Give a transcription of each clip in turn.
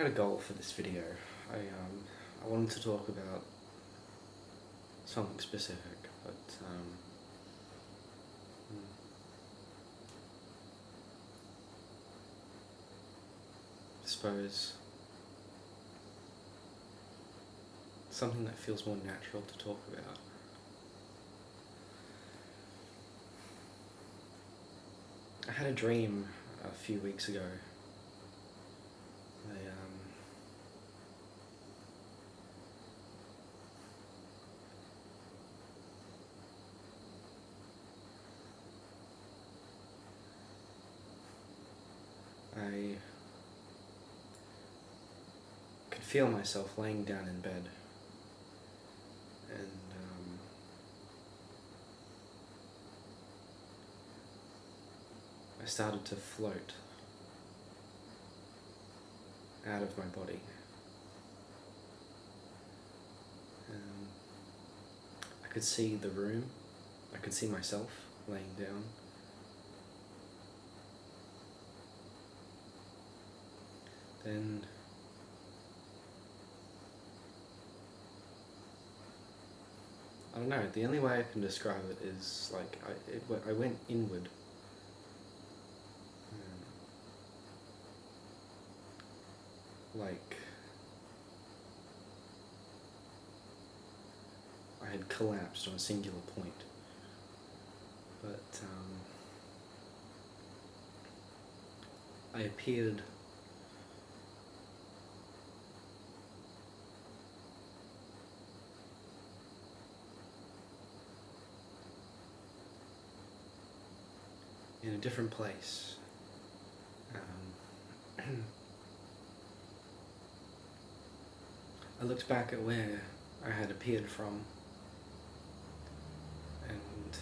had a goal for this video. I wanted to talk about something specific, but I suppose something that feels more natural to talk about. I had a dream a few weeks ago. I could feel myself laying down in bed, and I started to float out of my body. I could see the room, I could see myself laying down. Then I don't know, the only way I can describe it is like I went inward. Like I had collapsed on a singular point. But I appeared in a different place. I looked back at where I had appeared from, and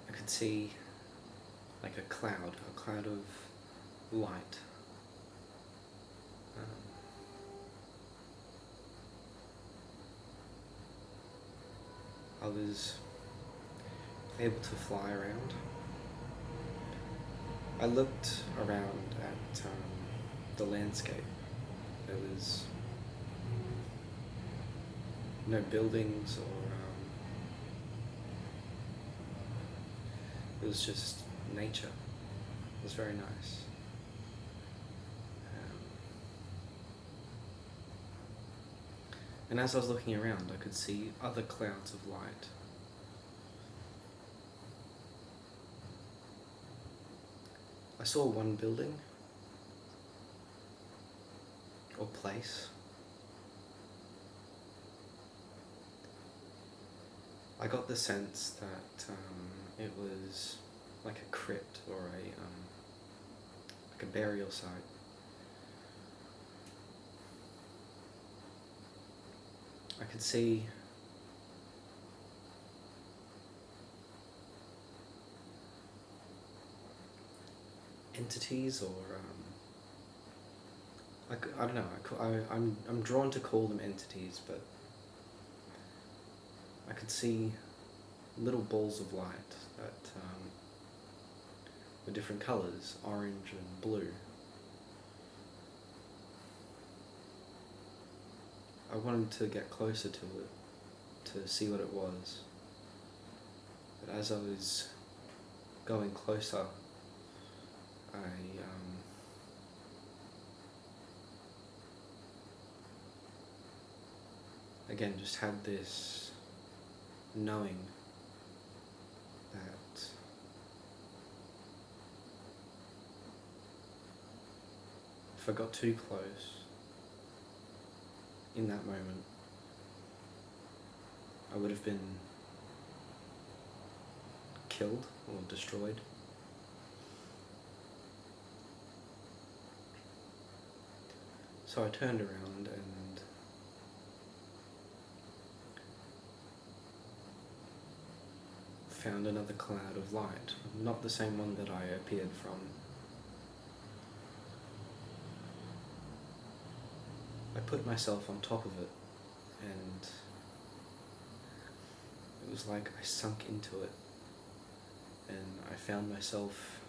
I could see like a cloud of light. I was able to fly around. I looked around at the landscape. There was no buildings or it was just nature. It was very nice. And as I was looking around, I could see other clouds of light. I saw one building or place. I got the sense that it was like a crypt or like a burial site. I could see entities, or I don't know. I'm drawn to call them entities, but I could see little balls of light that were different colours, orange and blue. I wanted to get closer to it, to see what it was. But as I was going closer, I again just had this knowing that if I got too close in that moment, I would have been killed or destroyed. So I turned around and found another cloud of light, not the same one that I appeared from. I put myself on top of it, and it was like I sunk into it, and I found myself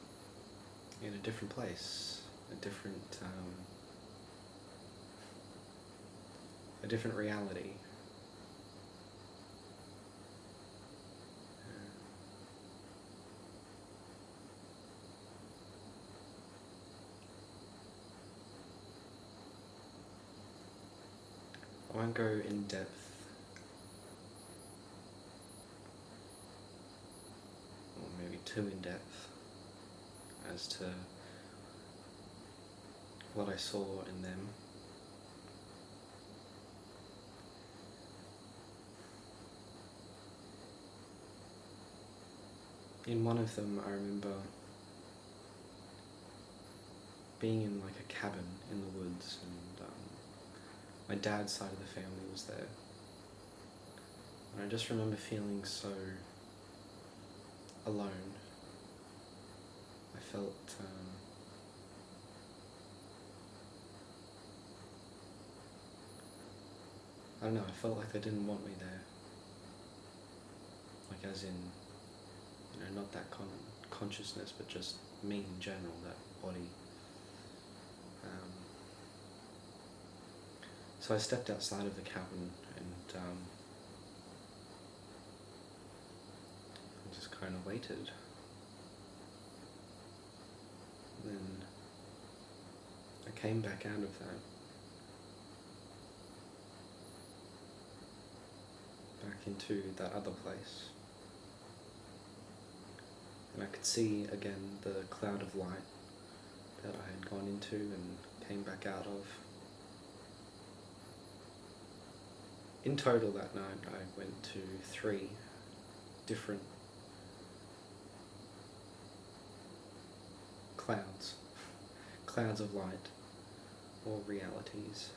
in a different place, a different reality. I won't go in depth, or maybe too in depth, as to what I saw in them. In one of them, I remember being in like a cabin in the woods, and my dad's side of the family was there. And I just remember feeling so alone. I felt I don't know, I felt like they didn't want me there. Like as in, not that consciousness, but just me in general, that body. So I stepped outside of the cabin and just kind of waited. Then I came back out of that, back into that other place, and I could see again the cloud of light that I had gone into and came back out of. In total that night I went to 3 different clouds of light, or realities.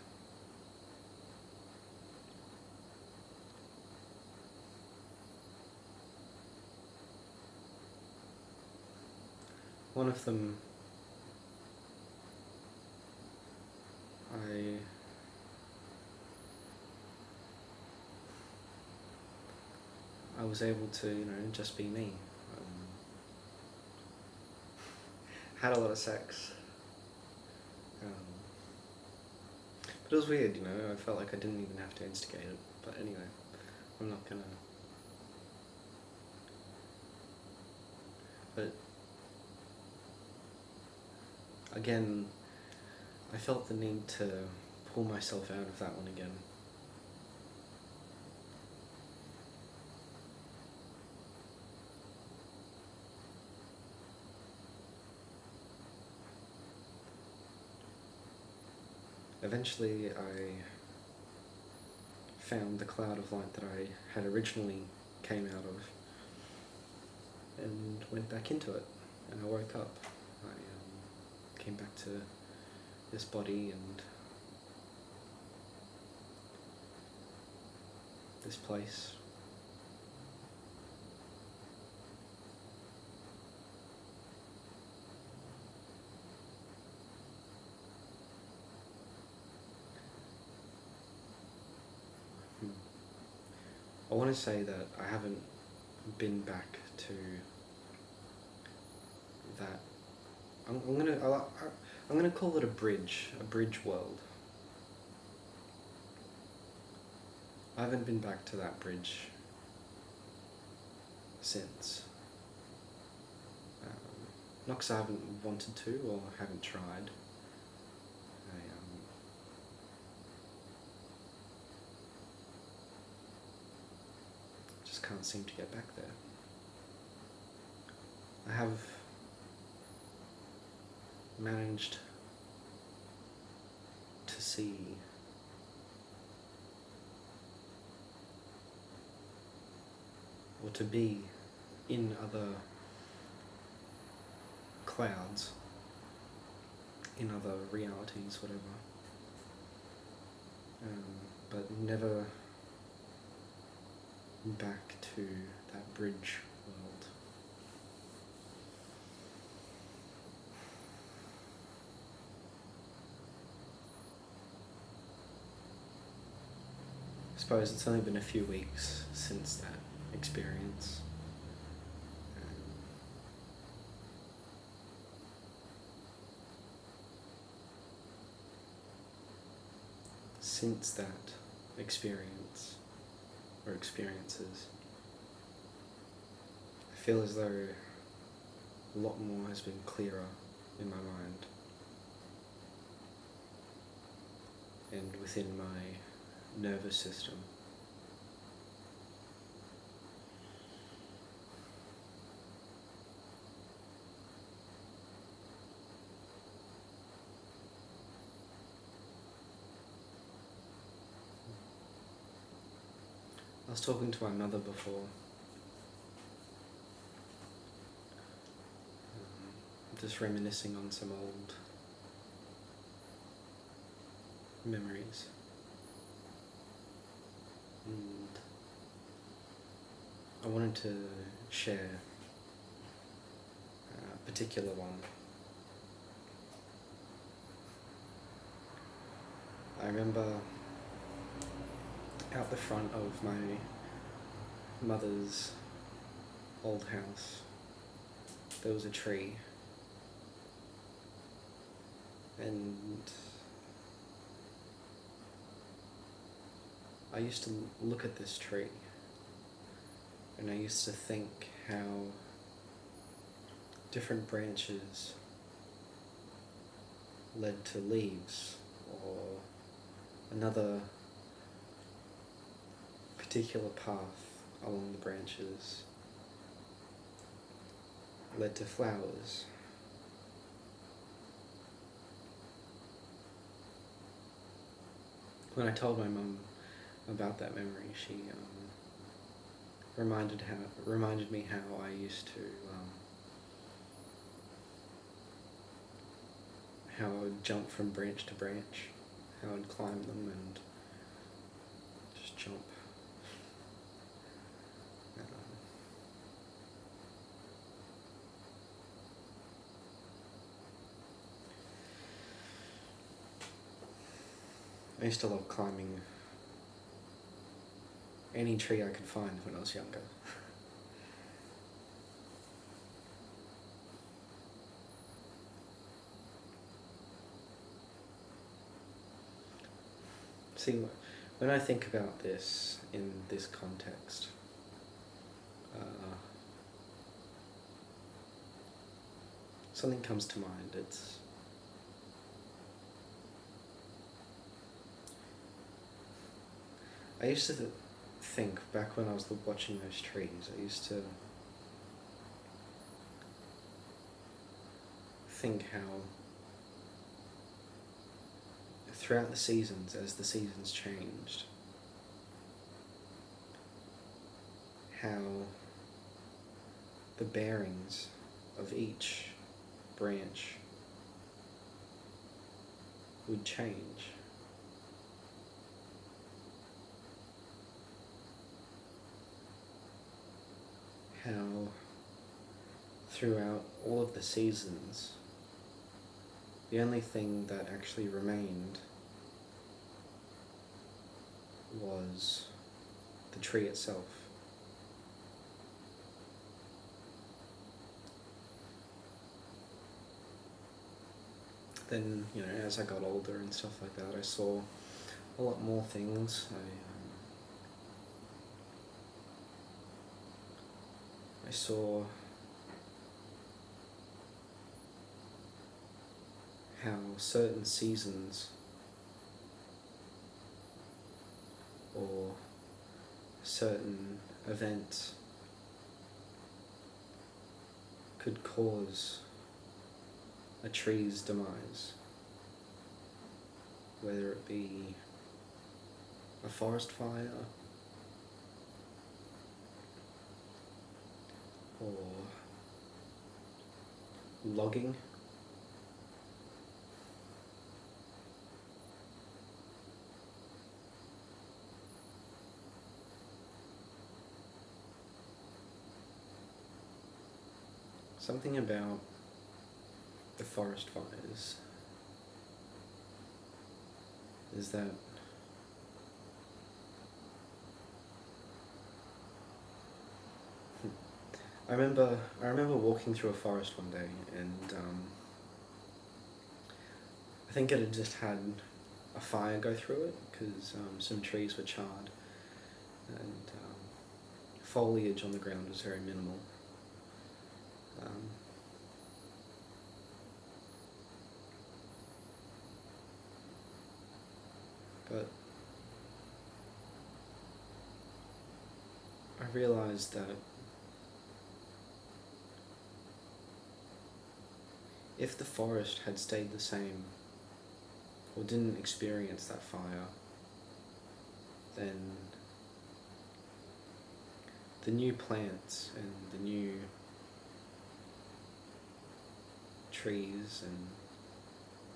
One of them I was able to, just be me. Had a lot of sex. But it was weird, I felt like I didn't even have to instigate it. But anyway, I'm not gonna... But again, I felt the need to pull myself out of that one again. Eventually I found the cloud of light that I had originally came out of and went back into it, and I woke up. I came back to this body and this place. I want to say that I haven't been back to that. I'm gonna call it a bridge world. I haven't been back to that bridge since. Not because I haven't wanted to or haven't tried. Can't seem to get back there. I have managed to see or to be in other clouds, in other realities, whatever, but never back to that bridge world. I suppose it's only been a few weeks since that experience. since that experience, or experiences, I feel as though a lot more has been clearer in my mind and within my nervous system. I was talking to my mother before, just reminiscing on some old memories. And I wanted to share a particular one. I remember out the front of my mother's old house, there was a tree, and I used to look at this tree, and I used to think how different branches led to leaves, or another particular path along the branches led to flowers. When I told my mum about that memory, she reminded me how I used to how I would jump from branch to branch, how I'd climb them and just jump. I used to love climbing any tree I could find when I was younger. See, when I think about this in this context, something comes to mind. I used to think, back when I was watching those trees, I used to think how throughout the seasons, as the seasons changed, how the bearings of each branch would change. How throughout all of the seasons, the only thing that actually remained was the tree itself. Then, as I got older and stuff like that, I saw a lot more things. I saw how certain seasons or certain events could cause a tree's demise, whether it be a forest fire or logging. Something about the forest fires is that I remember walking through a forest one day, and I think it had just had a fire go through it, because some trees were charred, and foliage on the ground was very minimal. But I realised that if the forest had stayed the same, or didn't experience that fire, then the new plants and the new trees and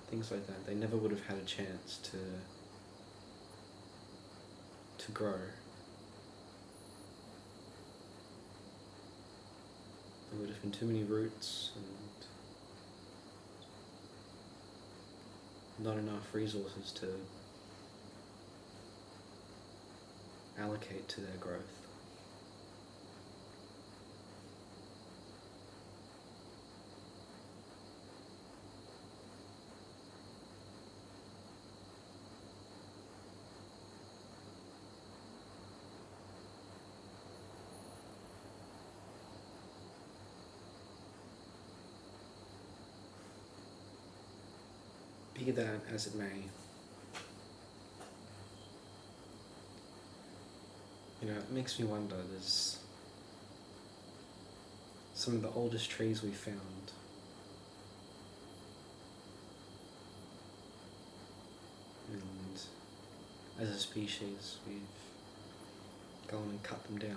things like that, they never would have had a chance to grow. There would have been too many roots and not enough resources to allocate to their growth. Be that as it may, it makes me wonder, there's some of the oldest trees we found, and as a species we've gone and cut them down.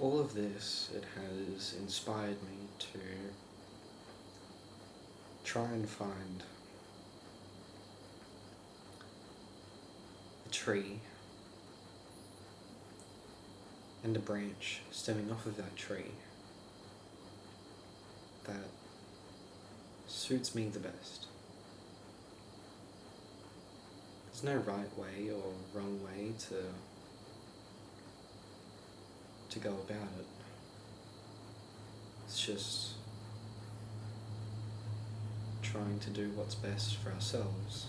All of this, it has inspired me to try and find a tree and a branch stemming off of that tree that suits me the best. There's no right way or wrong way to go about it. It's just trying to do what's best for ourselves,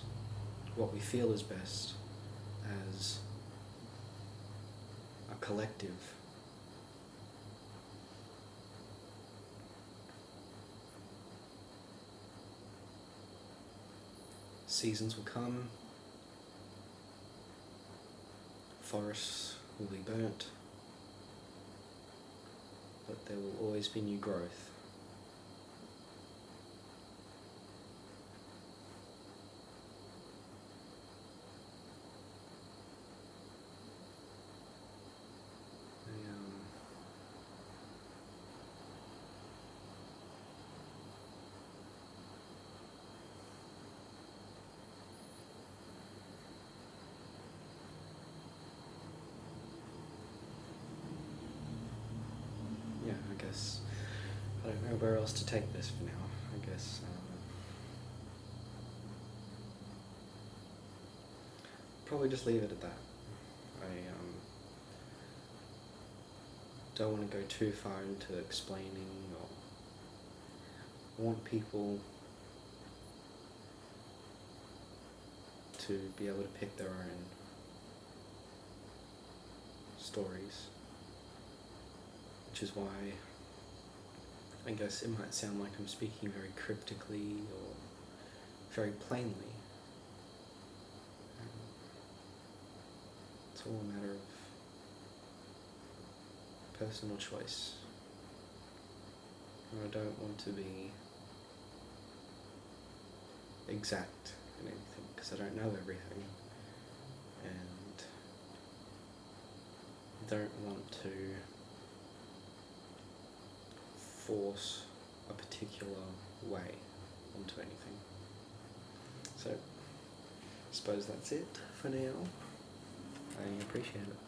what we feel is best as a collective. Seasons will come, forests will be burnt, but there will always be new growth. I don't know where else to take this for now. I guess probably just leave it at that. I don't want to go too far into explaining or want people to be able to pick their own stories, which is why I guess it might sound like I'm speaking very cryptically or very plainly. It's all a matter of personal choice. And I don't want to be exact in anything, because I don't know everything. And I don't want to force a particular way onto anything. So, I suppose that's it for now. I appreciate it.